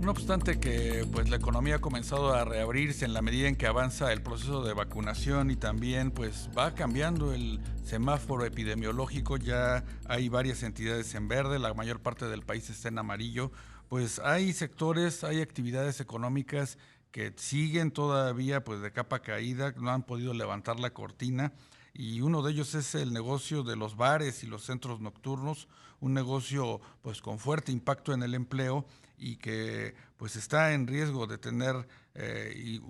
No obstante que pues la economía ha comenzado a reabrirse en la medida en que avanza el proceso de vacunación y también pues va cambiando el semáforo epidemiológico, ya hay varias entidades en verde, la mayor parte del país está en amarillo, pues hay sectores, hay actividades económicas que siguen todavía pues de capa caída, no han podido levantar la cortina y uno de ellos es el negocio de los bares y los centros nocturnos, un negocio pues con fuerte impacto en el empleo y que pues está en riesgo de tener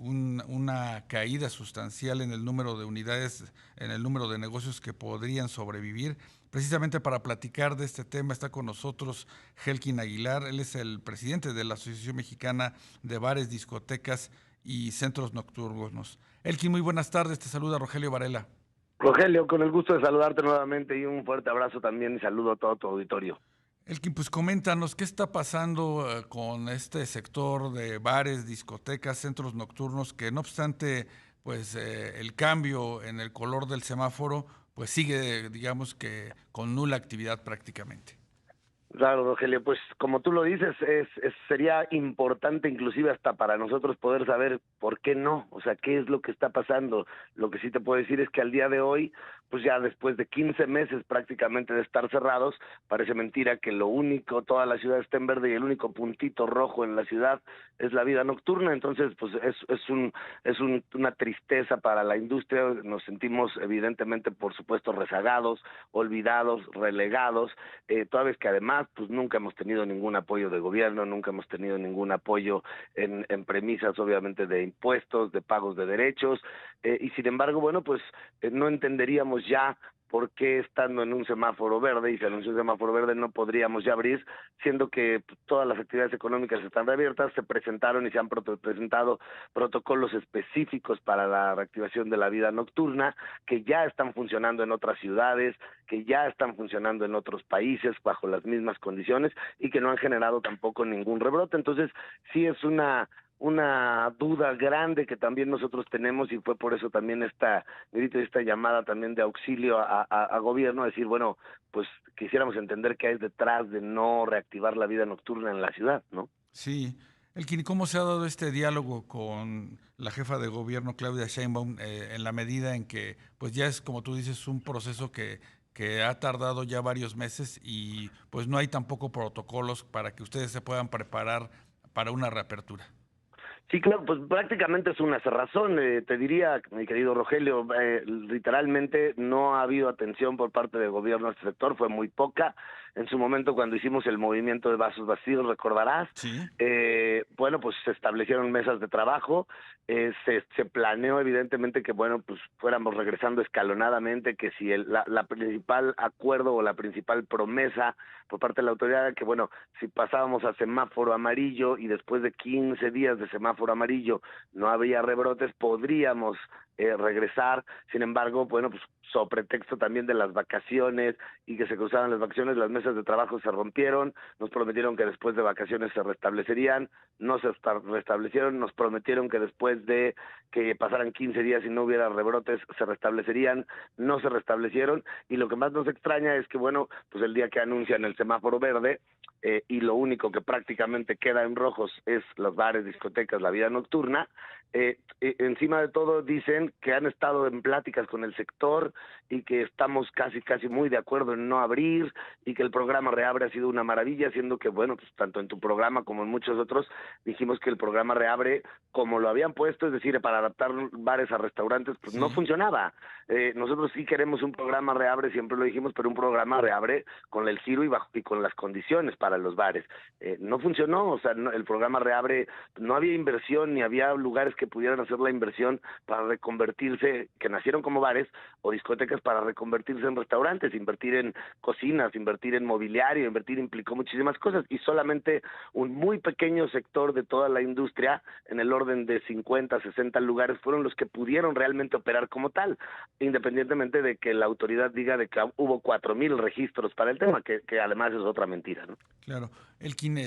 una caída sustancial en el número de unidades, en el número de negocios que podrían sobrevivir. Precisamente para platicar de este tema está con nosotros Helkin Aguilar, él es el presidente de la Asociación Mexicana de Bares, Discotecas y Centros Nocturnos. Helkin, muy buenas tardes, te saluda Rogelio Varela. Rogelio, con el gusto de saludarte nuevamente y un fuerte abrazo también y saludo a todo tu auditorio. Elkin, pues coméntanos, ¿qué está pasando con este sector de bares, discotecas, centros nocturnos, que no obstante, pues el cambio en el color del semáforo, pues sigue, digamos que con nula actividad prácticamente? Claro, Rogelio, pues como tú lo dices, sería importante inclusive hasta para nosotros poder saber por qué no, o sea, qué es lo que está pasando. Lo que sí te puedo decir es que al día de hoy, pues ya después de 15 meses prácticamente de estar cerrados, parece mentira que lo único, toda la ciudad está en verde y el único puntito rojo en la ciudad es la vida nocturna. Entonces, pues una tristeza para la industria. Nos sentimos evidentemente, por supuesto, rezagados, olvidados, relegados, toda vez que además pues nunca hemos tenido ningún apoyo de gobierno, nunca hemos tenido ningún apoyo en premisas obviamente de impuestos, de pagos de derechos, y sin embargo, bueno, pues no entenderíamos ya por qué estando en un semáforo verde, y se anunció un semáforo verde, no podríamos ya abrir, siendo que todas las actividades económicas están reabiertas. Se presentaron y se han presentado protocolos específicos para la reactivación de la vida nocturna, que ya están funcionando en otras ciudades, que ya están funcionando en otros países bajo las mismas condiciones y que no han generado tampoco ningún rebrote. Entonces, sí es una duda grande que también nosotros tenemos, y fue por eso también esta llamada también de auxilio a gobierno, a decir, bueno, pues quisiéramos entender qué hay detrás de no reactivar la vida nocturna en la ciudad, ¿no? Sí. Elkin, ¿cómo se ha dado este diálogo con la jefa de gobierno, Claudia Sheinbaum, en la medida en que, pues ya es, como tú dices, un proceso que ha tardado ya varios meses y pues no hay tampoco protocolos para que ustedes se puedan preparar para una reapertura? Sí, claro, pues prácticamente es una cerrazón. Te diría, mi querido Rogelio, literalmente no ha habido atención por parte del gobierno a este sector, fue muy poca. En su momento, cuando hicimos el movimiento de vasos vacíos, recordarás, Sí. bueno, pues se establecieron mesas de trabajo, se planeó evidentemente que, bueno, pues fuéramos regresando escalonadamente, que si la principal acuerdo o la principal promesa por parte de la autoridad era que, bueno, si pasábamos a semáforo amarillo y después de 15 días de semáforo amarillo no había rebrotes, podríamos regresar. Sin embargo, bueno, pues sobre pretexto también de las vacaciones y que se cruzaban las vacaciones, las mesas de trabajo se rompieron. Nos prometieron que después de vacaciones se restablecerían, no se restablecieron. Nos prometieron que después de que pasaran 15 días y no hubiera rebrotes se restablecerían, no se restablecieron. Y lo que más nos extraña es que, bueno, pues el día que anuncian el semáforo verde, y lo único que prácticamente queda en rojos es los bares, discotecas, la vida nocturna, encima de todo dicen que han estado en pláticas con el sector y que estamos casi muy de acuerdo en no abrir, y que el programa Reabre ha sido una maravilla, siendo que, bueno, pues tanto en tu programa como en muchos otros dijimos que el programa Reabre, como lo habían puesto, es decir, para adaptar bares a restaurantes, pues no Sí. funcionaba. Nosotros sí queremos un programa Reabre, siempre lo dijimos, pero un programa Reabre con el giro y con las condiciones para los bares. No funcionó, o sea, el programa Reabre, no había inversión ni había lugares que pudieran hacer la inversión para reconvertirse, que nacieron como bares o discotecas, para reconvertirse en restaurantes. Invertir en cocinas, invertir en mobiliario, invertir implicó muchísimas cosas, y solamente un muy pequeño sector de toda la industria, en el orden de 50, 60 lugares, fueron los que pudieron realmente operar como tal, independientemente de que la autoridad diga de que hubo 4,000 registros para el tema, que además es otra mentira, ¿no? Claro. Elkin,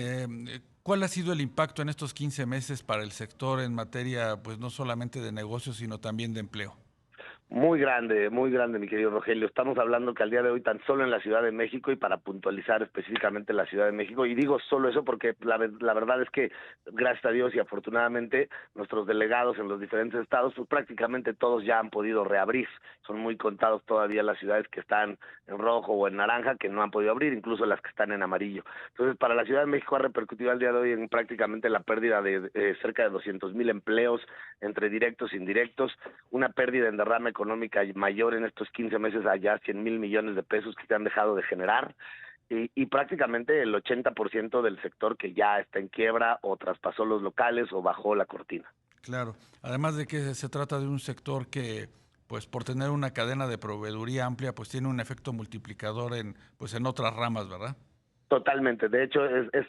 ¿cuál ha sido el impacto en estos 15 meses para el sector en materia, pues no solamente de negocios, sino también de empleo? Muy grande, mi querido Rogelio. Estamos hablando que al día de hoy tan solo en la Ciudad de México, y para puntualizar específicamente la Ciudad de México, y digo solo eso porque la verdad es que gracias a Dios y afortunadamente nuestros delegados en los diferentes estados, pues prácticamente todos ya han podido reabrir. Son muy contados todavía las ciudades que están en rojo o en naranja que no han podido abrir, incluso las que están en amarillo. Entonces, para la Ciudad de México ha repercutido al día de hoy en prácticamente la pérdida de cerca de 200,000 empleos entre directos e indirectos, una pérdida en derrame económica mayor en estos 15 meses allá, 100,000 millones de pesos que se han dejado de generar, y prácticamente el 80% del sector que ya está en quiebra o traspasó los locales o bajó la cortina. Claro, además de que se trata de un sector que, pues por tener una cadena de proveeduría amplia, pues tiene un efecto multiplicador en, pues en otras ramas, ¿verdad? Totalmente, de hecho es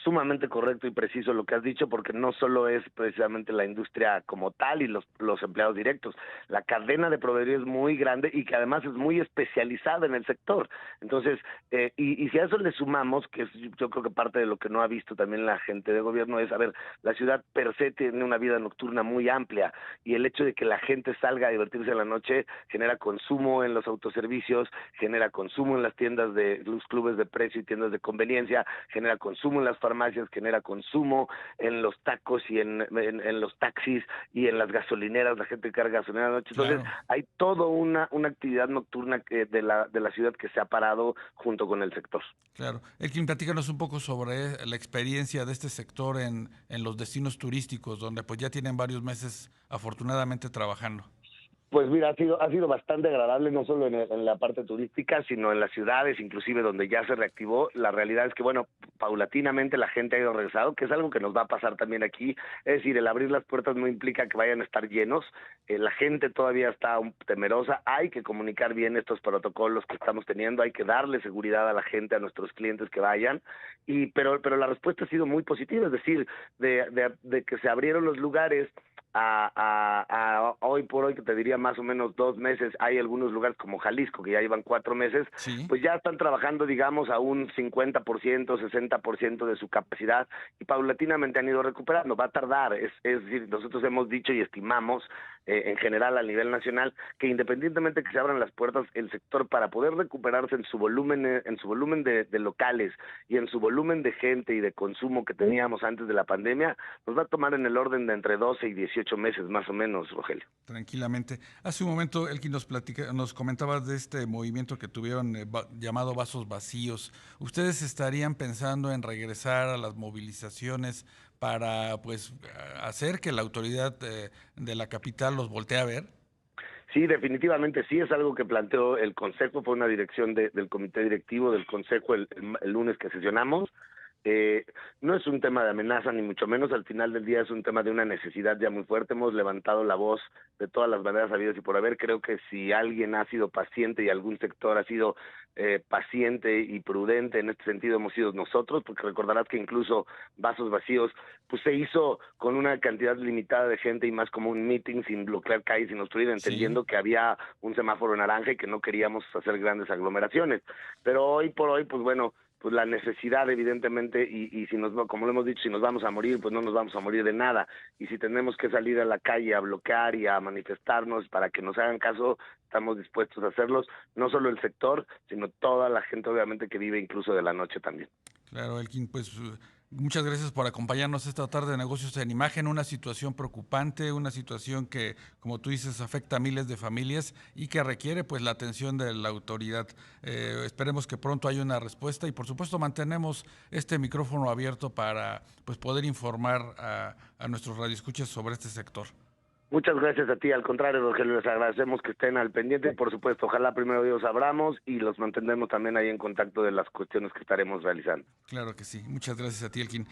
sumamente correcto y preciso lo que has dicho, porque no solo es precisamente la industria como tal y los empleados directos, la cadena de proveeduría es muy grande y que además es muy especializada en el sector. Entonces, y si a eso le sumamos, que es, yo creo que parte de lo que no ha visto también la gente de gobierno es, a ver, la ciudad per se tiene una vida nocturna muy amplia, y el hecho de que la gente salga a divertirse en la noche genera consumo en los autoservicios, genera consumo en las tiendas de los clubes de precio y tiendas de conveniencia, genera consumo en las farmacias, genera consumo en los tacos y en los taxis y en las gasolineras, la gente carga gasolina a la noche. Entonces, Claro. hay toda una actividad nocturna de la ciudad que se ha parado junto con el sector. Claro. Elkin, platícanos un poco sobre la experiencia de este sector en los destinos turísticos, donde pues ya tienen varios meses afortunadamente trabajando. Pues mira, ha sido bastante agradable, no solo en la parte turística, sino en las ciudades, inclusive donde ya se reactivó. La realidad es que, bueno, paulatinamente la gente ha ido regresando, que es algo que nos va a pasar también aquí. Es decir, el abrir las puertas no implica que vayan a estar llenos. La gente todavía está temerosa. Hay que comunicar bien estos protocolos que estamos teniendo. Hay que darle seguridad a la gente, a nuestros clientes que vayan. Pero la respuesta ha sido muy positiva, es decir, de que se abrieron los lugares a hoy por hoy, que te diría más o menos 2 meses, hay algunos lugares como Jalisco que ya llevan 4 meses, Sí. pues ya están trabajando, digamos, a un 50%, 60% de su capacidad, y paulatinamente han ido recuperando. Va a tardar, es decir, nosotros hemos dicho y estimamos en general a nivel nacional que independientemente que se abran las puertas, el sector, para poder recuperarse en su volumen de locales y en su volumen de gente y de consumo que teníamos antes de la pandemia, nos va a tomar en el orden de entre 12 y 18 meses más o menos, Rogelio. Tranquilamente. Hace un momento, Elkin, nos comentabas de este movimiento que tuvieron llamado Vasos Vacíos. ¿Ustedes estarían pensando en regresar a las movilizaciones para, pues, hacer que la autoridad de la capital los voltee a ver? Sí, definitivamente sí, es algo que planteó el Consejo, fue una dirección del comité directivo del Consejo el lunes que sesionamos. No es un tema de amenaza, ni mucho menos. Al final del día es un tema de una necesidad ya muy fuerte. Hemos levantado la voz de todas las maneras habidas y por haber. Creo que si alguien ha sido paciente y algún sector ha sido paciente y prudente en este sentido, hemos sido nosotros, porque recordarás que incluso Vasos Vacíos pues se hizo con una cantidad limitada de gente y más como un meeting, sin bloquear calles, sin obstruir, Sí. entendiendo que había un semáforo naranja y que no queríamos hacer grandes aglomeraciones. Pero hoy por hoy, pues bueno, pues la necesidad evidentemente, y si como lo hemos dicho, si nos vamos a morir, pues no nos vamos a morir de nada, y si tenemos que salir a la calle a bloquear y a manifestarnos para que nos hagan caso, estamos dispuestos a hacerlos, no solo el sector, sino toda la gente obviamente que vive incluso de la noche también. Claro, Elkin, pues muchas gracias por acompañarnos esta tarde de Negocios en Imagen, una situación preocupante, una situación que, como tú dices, afecta a miles de familias y que requiere pues la atención de la autoridad. Esperemos que pronto haya una respuesta y por supuesto mantenemos este micrófono abierto para pues poder informar a nuestros radioescuchas sobre este sector. Muchas gracias a ti, al contrario, Rogelio, les agradecemos que estén al pendiente, por supuesto, ojalá primero Dios abramos y los mantendremos también ahí en contacto de las cuestiones que estaremos realizando. Claro que sí. Muchas gracias a ti, Elkin.